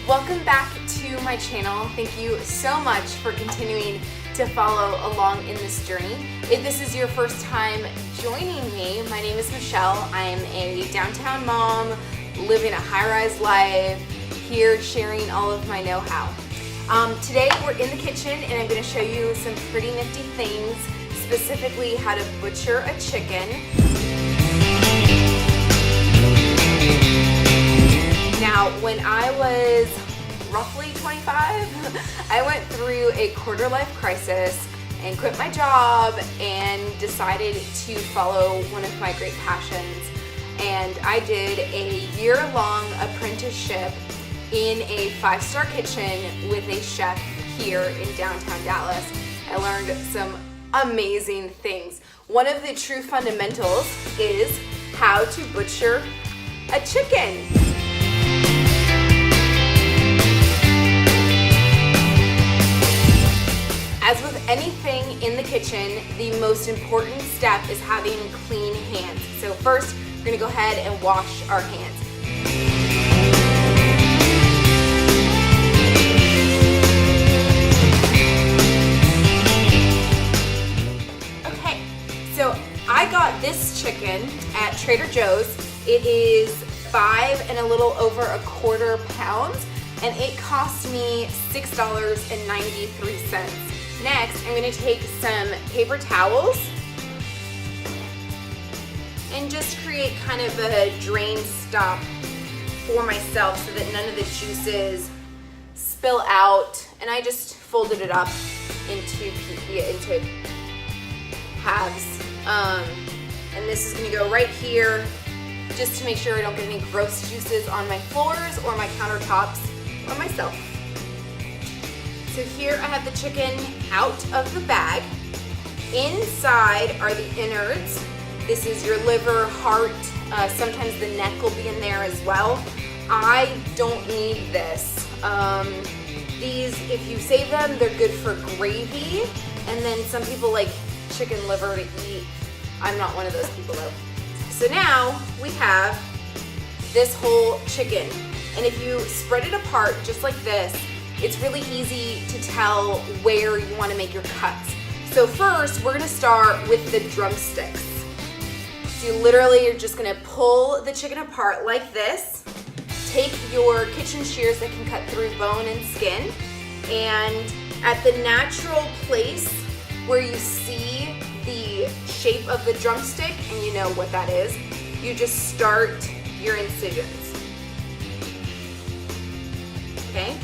Welcome back to my channel. Thank you so much for continuing to follow along in this journey. If this is your first time joining me, my name is Michelle. I am a downtown mom living a high-rise life, here sharing all of my know-how. Today we're in the kitchen and I'm going to show you some pretty nifty things, specifically how to butcher a chicken. Now, when I was roughly 25, I went through a quarter-life crisis and quit my job and decided to follow one of my great passions. And I did a year-long apprenticeship in a 5-star kitchen with a chef here in downtown Dallas. I learned some amazing things. One of the true fundamentals is how to butcher a chicken. As with anything in the kitchen, the most important step is having clean hands. So first, we're gonna go ahead and wash our hands. Okay, so I got this chicken at Trader Joe's. It is 5 and a little over a quarter pounds, and it cost me $6.93. Next, I'm going to take some paper towels and just create kind of a drain stop for myself so that none of the juices spill out. And I just folded it up into halves. And this is going to go right here just to make sure I don't get any gross juices on my floors or my countertops or myself. So here I have the chicken out of the bag. Inside are the innards. This is your liver, heart, sometimes the neck will be in there as well. I don't need this. These, if you save them, they're good for gravy. And then some people like chicken liver to eat. I'm not one of those people though. So now we have this whole chicken. And if you spread it apart just like this, it's really easy to tell where you want to make your cuts. So first, we're going to start with the drumsticks. So you literally are just going to pull the chicken apart like this. Take your kitchen shears that can cut through bone and skin, and at the natural place where you see the shape of the drumstick, and you know what that is, you just start your incisions. Okay?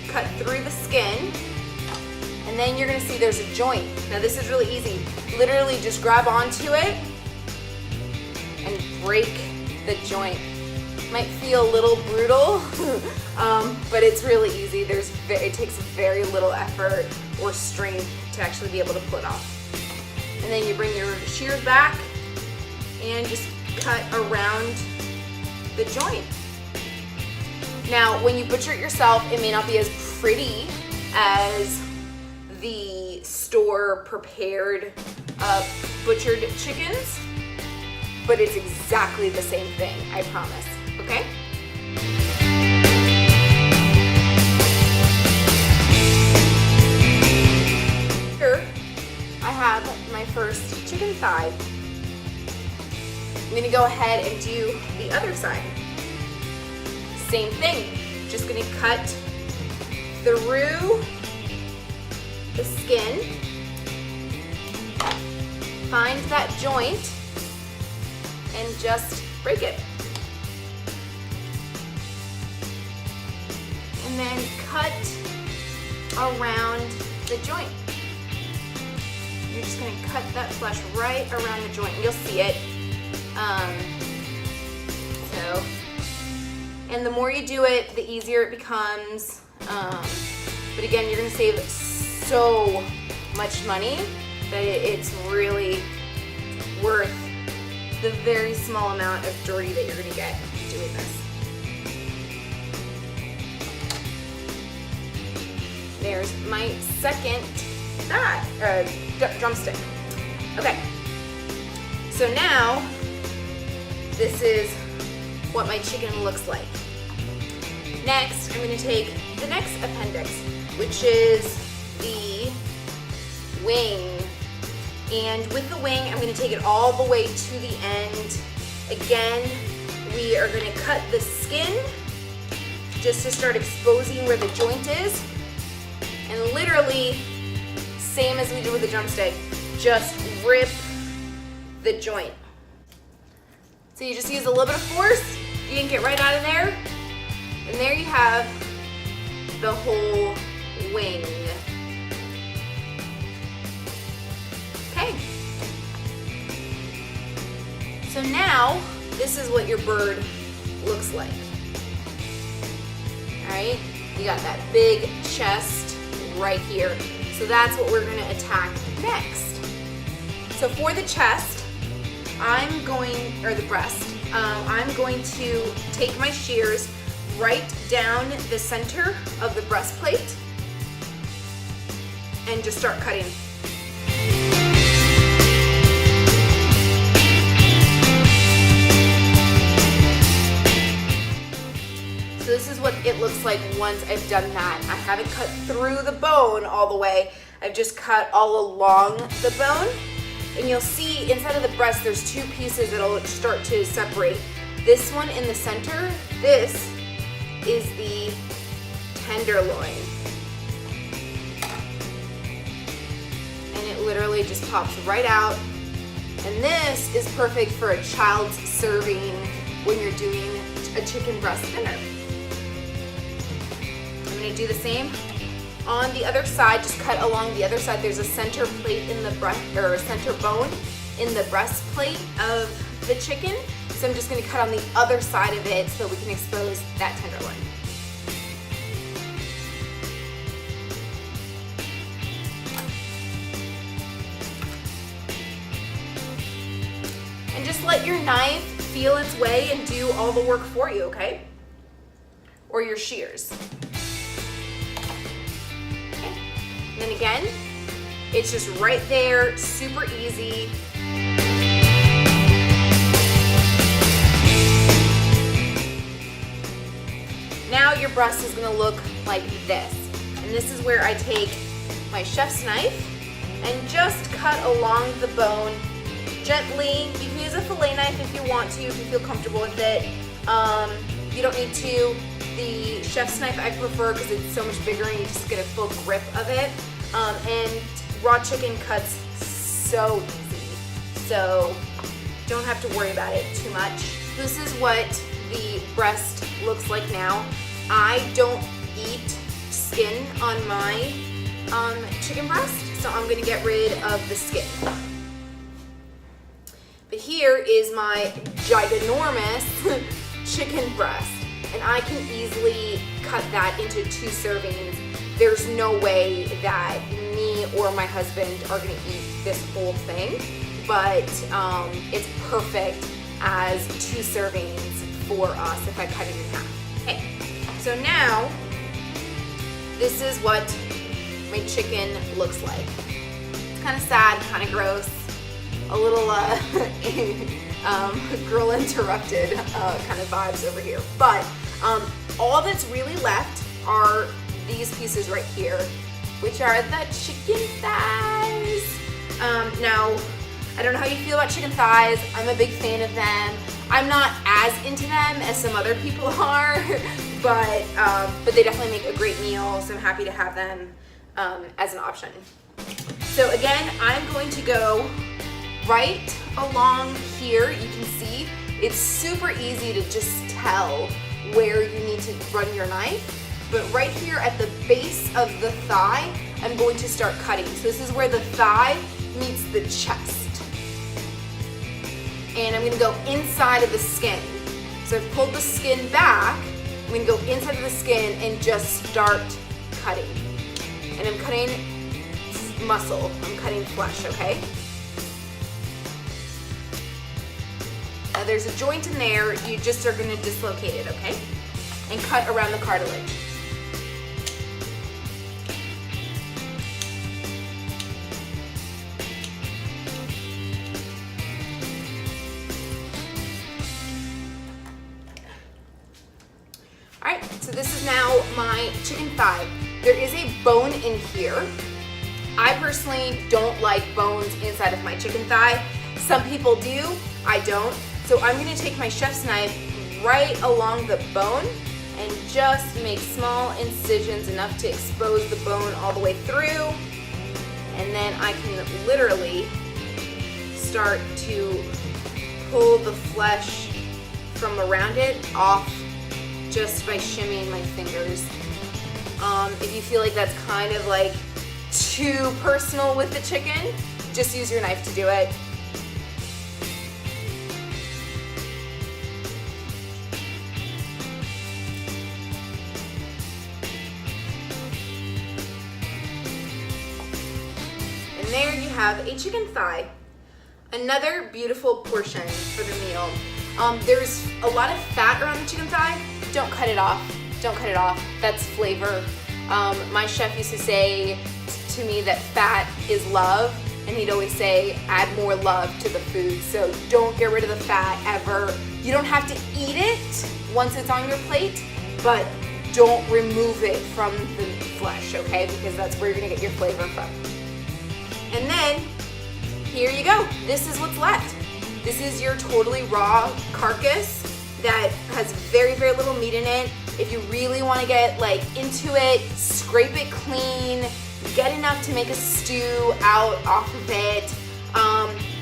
Cut through the skin, and then you're going to see there's a joint. Now this is really easy. Literally just grab onto it and break the joint. Might feel a little brutal, but it's really easy. It takes very little effort or strength to actually be able to pull it off. And then you bring your shears back and just cut around the joint. Now, when you butcher it yourself, it may not be as pretty as the store prepared butchered chickens, but it's exactly the same thing, I promise, okay? Here, I have my first chicken thigh. I'm gonna go ahead and do the other side. Same thing, just gonna cut through the skin, find that joint, and just break it. And then cut around the joint. You're just gonna cut that flesh right around the joint. You'll see it. And the more you do it, the easier it becomes. But again, you're gonna save so much money that it's really worth the very small amount of dirty that you're gonna get doing this. There's my second drumstick. Okay, so now this is what my chicken looks like. Next, I'm going to take the next appendix, which is the wing. And with the wing, I'm going to take it all the way to the end. Again, we are going to cut the skin just to start exposing where the joint is. And literally, same as we did with the drumstick, just rip the joint. So you just use a little bit of force, you can get right out of there, and there you have the whole wing. Okay. So now, this is what your bird looks like. All right, you got that big chest right here. So that's what we're gonna attack next. So for the chest, or the breast, I'm going to take my shears right down the center of the breastplate and just start cutting. So this is what it looks like once I've done that. I haven't cut through the bone all the way. I've just cut all along the bone. And you'll see inside of the breast, there's two pieces that'll start to separate. This one in the center, this is the tenderloin. And it literally just pops right out. And this is perfect for a child's serving when you're doing a chicken breast dinner. I'm gonna do the same on the other side. Just cut along the other side. There's a center plate in the breast, or a center bone in the breastplate of the chicken. So I'm just gonna cut on the other side of it so we can expose that tenderloin. And just let your knife feel its way and do all the work for you, okay? Or your shears. And then again, it's just right there, super easy. Now your breast is gonna look like this. And this is where I take my chef's knife and just cut along the bone gently. You can use a fillet knife if you want to, if you feel comfortable with it. You don't need to. The chef's knife I prefer because it's so much bigger and you just get a full grip of it. And raw chicken cuts so easy, so don't have to worry about it too much. This is what the breast looks like now. I don't eat skin on my chicken breast, so I'm gonna get rid of the skin. But here is my giganormous chicken breast. And I can easily cut that into 2 servings. There's no way that me or my husband are gonna eat this whole thing, but it's perfect as 2 servings for us if I cut it in half. Okay, so now this is what my chicken looks like. It's kind of sad, kind of gross, a little Girl Interrupted kind of vibes over here. But all that's really left are these pieces right here, which are the chicken thighs. Now, I don't know how you feel about chicken thighs. I'm a big fan of them. I'm not as into them as some other people are, but they definitely make a great meal, so I'm happy to have them as an option. So again, I'm going to go right along here. You can see it's super easy to just tell where you need to run your knife. But right here at the base of the thigh, I'm going to start cutting. So this is where the thigh meets the chest. And I'm gonna go inside of the skin. So I've pulled the skin back. I'm gonna go inside of the skin and just start cutting. And I'm cutting muscle, I'm cutting flesh, okay? Now there's a joint in there, you just are gonna dislocate it, okay? And cut around the cartilage. All right, so this is now my chicken thigh. There is a bone in here. I personally don't like bones inside of my chicken thigh. Some people do, I don't. So I'm gonna take my chef's knife right along the bone and just make small incisions enough to expose the bone all the way through. And then I can literally start to pull the flesh from around it off just by shimmying my fingers. If you feel like that's kind of like too personal with the chicken, just use your knife to do it. And there you have a chicken thigh. Another beautiful portion for the meal. There's a lot of fat around the chicken thigh. Don't cut it off. Don't cut it off. That's flavor. My chef used to say to me that fat is love, and he'd always say, add more love to the food. So don't get rid of the fat ever. You don't have to eat it once it's on your plate, but don't remove it from the flesh, okay? Because that's where you're gonna get your flavor from. And then, here you go. This is what's left. This is your totally raw carcass that has very, very little meat in it. If you really want to get like into it, scrape it clean, get enough to make a stew out off of it.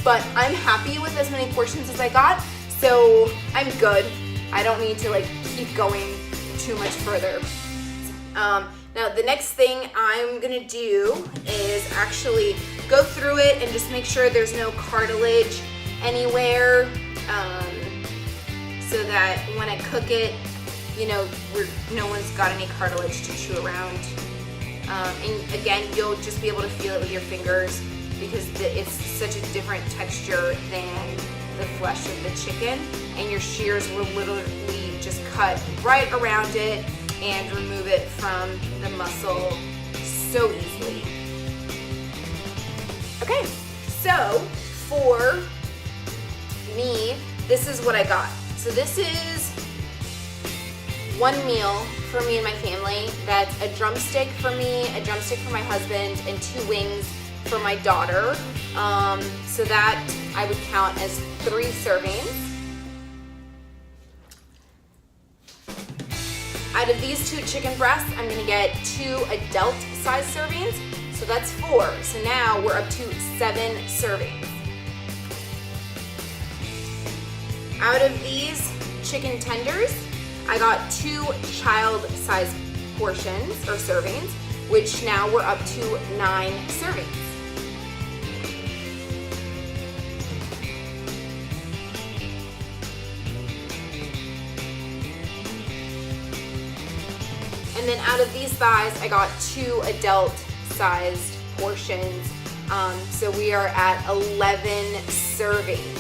But I'm happy with as many portions as I got, so I'm good. I don't need to like keep going too much further. Now the next thing I'm gonna do is actually go through it and just make sure there's no cartilage anywhere, so that when I cook it, you know, no one's got any cartilage to chew around. And again, you'll just be able to feel it with your fingers because it's such a different texture than the flesh of the chicken, and your shears will literally just cut right around it and remove it from the muscle so easily. Okay, so for me, this is what I got. So this is one meal for me and my family. That's a drumstick for me, a drumstick for my husband, and 2 wings for my daughter. So that I would count as 3 servings. Out of these 2 chicken breasts, I'm gonna get 2 adult size servings. So that's 4. So now we're up to 7 servings. Out of these chicken tenders, I got 2 child-sized portions or servings, which now we're up to 9 servings. And then out of these thighs, I got 2 adult-sized portions. So we are at 11 servings.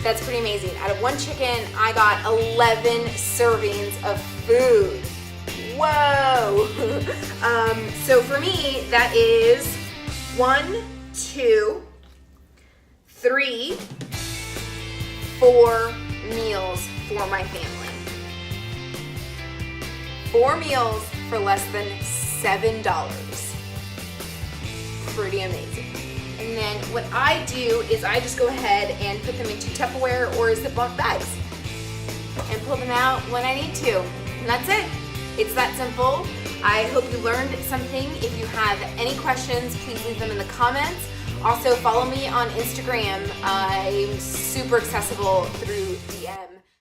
That's pretty amazing. Out of 1 chicken, I got 11 servings of food. Whoa! So for me, that is 1, 2, 3, 4 meals for my family. 4 meals for less than $7. Pretty amazing. And then what I do is I just go ahead and put them into Tupperware or Ziploc bags and pull them out when I need to. And that's it. It's that simple. I hope you learned something. If you have any questions, please leave them in the comments. Also, follow me on Instagram. I'm super accessible through DM.